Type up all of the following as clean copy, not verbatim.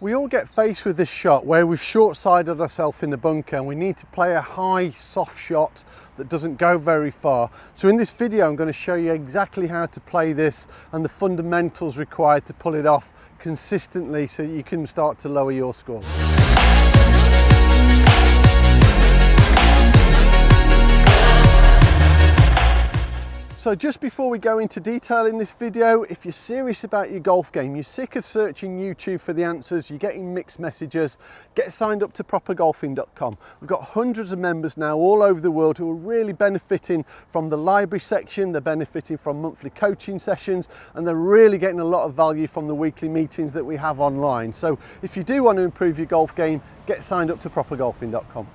We all get faced with this shot where we've short-sided ourselves in the bunker and we need to play a high, soft shot that doesn't go very far. So in this video, I'm going to show you exactly how to play this and the fundamentals required to pull it off consistently so you can start to lower your score. So just before we go into detail in this video, if you're serious about your golf game, you're sick of searching YouTube for the answers, you're getting mixed messages, get signed up to propergolfing.com. We've got hundreds of members now all over the world who are really benefiting from the library section, they're benefiting from monthly coaching sessions, and they're really getting a lot of value from the weekly meetings that we have online. So if you do want to improve your golf game, get signed up to propergolfing.com.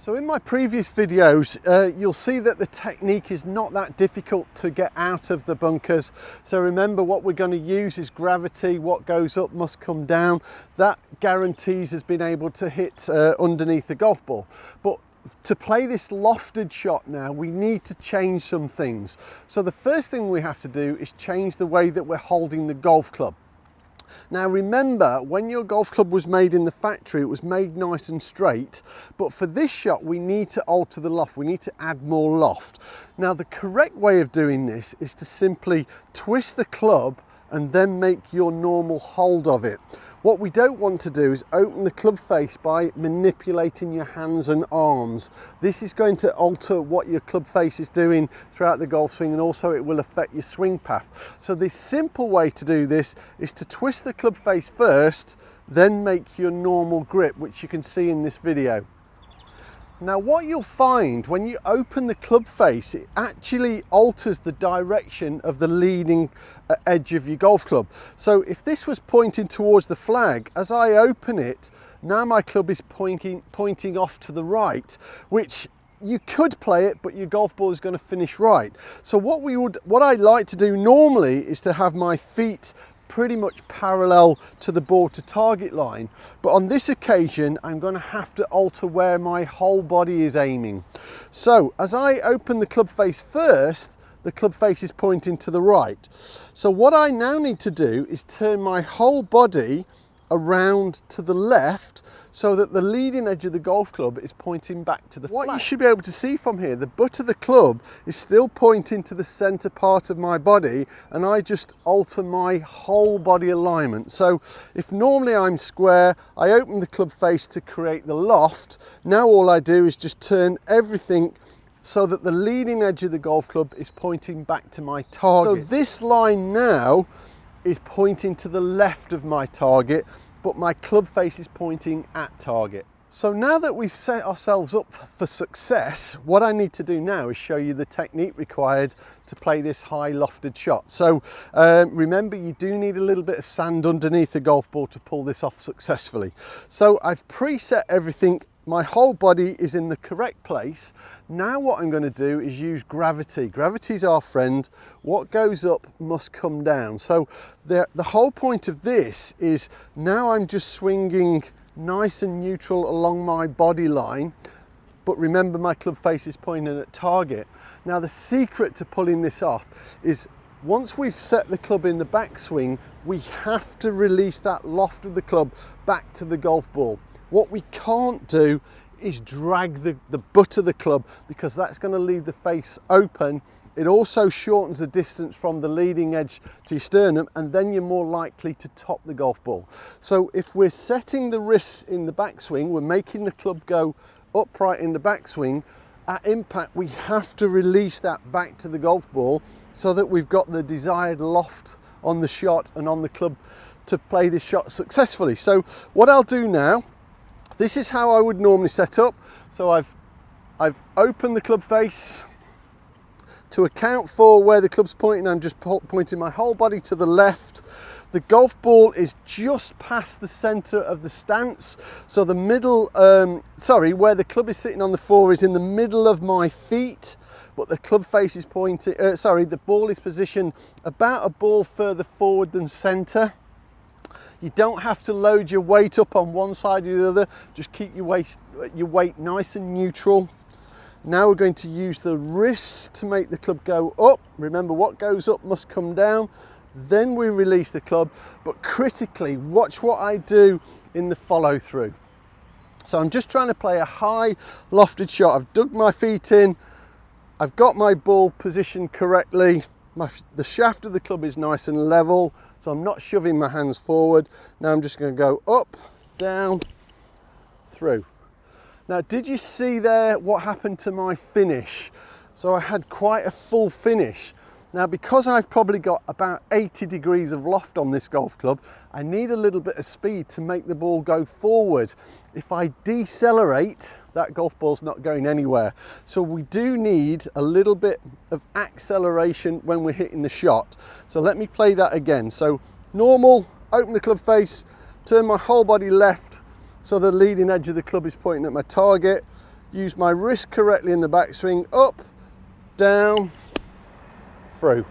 So in my previous videos, you'll see that the technique is not that difficult to get out of the bunkers. So remember, what we're going to use is gravity. What goes up must come down. That guarantees us being able to hit underneath the golf ball. But to play this lofted shot now, we need to change some things. So the first thing we have to do is change the way that we're holding the golf club. Now remember, when your golf club was made in the factory, it was made nice and straight, but for this shot we need to alter the loft, we need to add more loft. Now the correct way of doing this is to simply twist the club and then make your normal hold of it. What we don't want to do is open the club face by manipulating your hands and arms. This is going to alter what your club face is doing throughout the golf swing, and also it will affect your swing path. So the simple way to do this is to twist the club face first, then make your normal grip, which you can see in this video. Now what you'll find when you open the club face, it actually alters the direction of the leading edge of your golf club. So if this was pointing towards the flag, as I open it, now my club is pointing off to the right, which you could play it, but your golf ball is going to finish right. So what I like to do normally is to have my feet pretty much parallel to the ball to target line, but on this occasion I'm going to have to alter where my whole body is aiming. So as I open the club face first, the club face is pointing to the right. So what I now need to do is turn my whole body around to the left so that the leading edge of the golf club is pointing back to the flag. What you should be able to see from here, the butt of the club is still pointing to the center part of my body, and I just alter my whole body alignment. So if normally I'm square, I open the club face to create the loft. Now all I do is just turn everything so that the leading edge of the golf club is pointing back to my target. So this line now is pointing to the left of my target, but my club face is pointing at target. So now that we've set ourselves up for success, what I need to do now is show you the technique required to play this high lofted shot. So remember, you do need a little bit of sand underneath the golf ball to pull this off successfully. So I've preset everything. My whole body is in the correct place. Now what I'm going to do is use gravity. Gravity's our friend. What goes up must come down. So the whole point of this is now I'm just swinging nice and neutral along my body line, but remember my club face is pointing at target. Now the secret to pulling this off is once we've set the club in the backswing, we have to release that loft of the club back to the golf ball. What we can't do is drag the butt of the club, because that's going to leave the face open. It also shortens the distance from the leading edge to your sternum, and then you're more likely to top the golf ball. So if we're setting the wrists in the backswing, we're making the club go upright in the backswing, at impact we have to release that back to the golf ball so that we've got the desired loft on the shot and on the club to play this shot successfully. So what I'll do now, this is how I would normally set up. So I've opened the club face. To account for where the club's pointing, I'm just pointing my whole body to the left. The golf ball is just past the center of the stance. So the middle, where the club is sitting on the floor is in the middle of my feet, but the club face is pointing, the ball is positioned about a ball further forward than center. You don't have to load your weight up on one side or the other. Just keep your weight nice and neutral. Now we're going to use the wrists to make the club go up. Remember, what goes up must come down. then we release the club, but critically, watch what I do in the follow through. So I'm just trying to play a high lofted shot. I've dug my feet in, I've got my ball positioned correctly, the shaft of the club is nice and level, so I'm not shoving my hands forward. Now I'm just going to go up, down, through. Now, did you see there what happened to my finish? So I had quite a full finish. Now, because I've probably got about 80 degrees of loft on this golf club, I need a little bit of speed to make the ball go forward. If I decelerate, that golf ball's not going anywhere. So we do need a little bit of acceleration when we're hitting the shot. So let me play that again. So normal, open the club face, turn my whole body left so the leading edge of the club is pointing at my target. Use my wrist correctly in the backswing, up, down, through.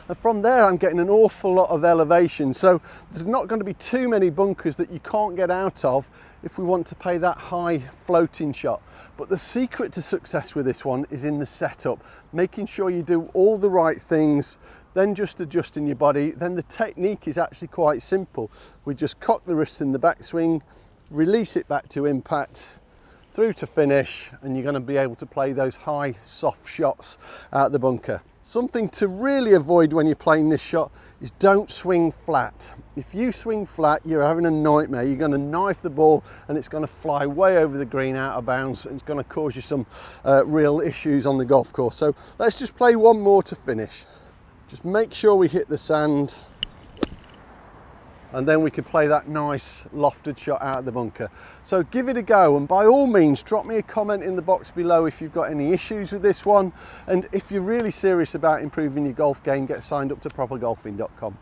And from there I'm getting an awful lot of elevation, so there's not going to be too many bunkers that you can't get out of if we want to play that high floating shot. But the secret to success with this one is in the setup, making sure you do all the right things, then just adjusting your body. Then the technique is actually quite simple. We just cock the wrists in the backswing, release it back to impact, through to finish, and you're going to be able to play those high soft shots out the bunker. Something to really avoid when you're playing this shot is don't swing flat. If you swing flat, you're having a nightmare. You're going to knife the ball and it's going to fly way over the green out of bounds, and it's going to cause you some real issues on the golf course. So let's just play one more to finish. Just make sure we hit the sand, and then we can play that nice lofted shot out of the bunker. So give it a go, and by all means drop me a comment in the box below if you've got any issues with this one, and if you're really serious about improving your golf game, get signed up to propergolfing.com.